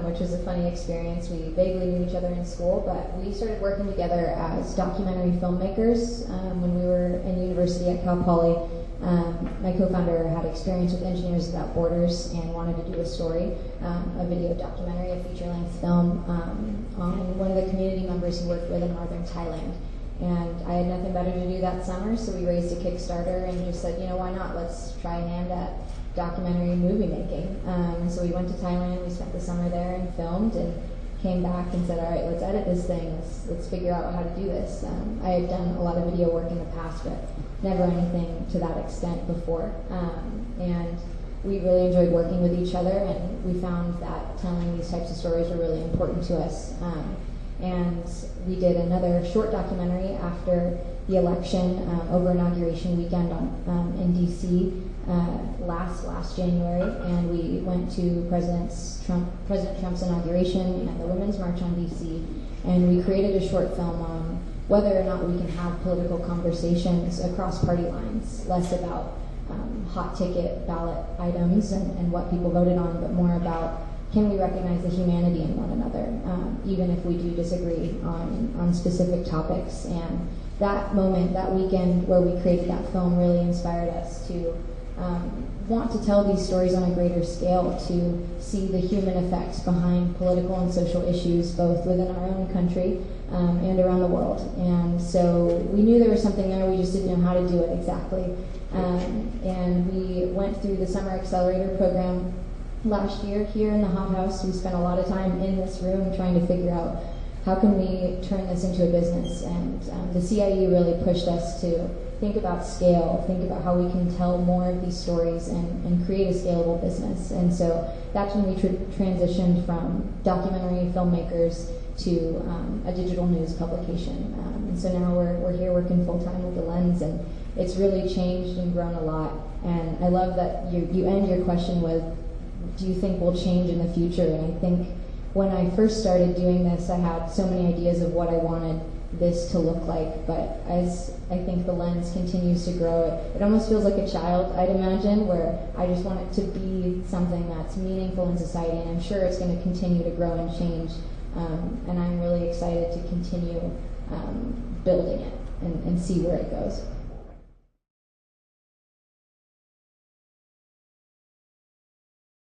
which was a funny experience. We vaguely knew each other in school, but we started working together as documentary filmmakers when we were in university at Cal Poly. My co-founder had experience with Engineers Without Borders and wanted to do a story, a video documentary, a feature-length film on one of the community members he worked with in northern Thailand. And I had nothing better to do that summer, so we raised a Kickstarter and just said, why not? Let's try a hand at documentary movie making. So we went to Thailand, we spent the summer there and filmed, and came back and said, all right, let's edit this thing, let's figure out how to do this. I had done a lot of video work in the past, but never anything to that extent before. And we really enjoyed working with each other, and we found that telling these types of stories were really important to us. And we did another short documentary after the election over inauguration weekend in DC last January, and we went to President Trump's inauguration and the Women's March on DC, and we created a short film on whether or not we can have political conversations across party lines, less about hot ticket ballot items and what people voted on, but more about can we recognize the humanity in one another, even if we do disagree on specific topics. And that moment, that weekend where we created that film really inspired us to want to tell these stories on a greater scale, to see the human effects behind political and social issues, both within our own country and around the world. And so we knew there was something there, we just didn't know how to do it exactly. And we went through the Summer Accelerator program last year here in the HotHouse. We spent a lot of time in this room trying to figure out how can we turn this into a business. And the CIE really pushed us to think about scale, think about how we can tell more of these stories and create a scalable business. And so that's when we transitioned from documentary filmmakers to a digital news publication. And so now we're here working full-time with The Lens, and it's really changed and grown a lot. And I love that you end your question with, do you think we'll change in the future? And I think when I first started doing this, I had so many ideas of what I wanted this to look like, but as I think The Lens continues to grow, it almost feels like a child, I'd imagine, where I just want it to be something that's meaningful in society, and I'm sure it's going to continue to grow and change, and I'm really excited to continue building it and see where it goes.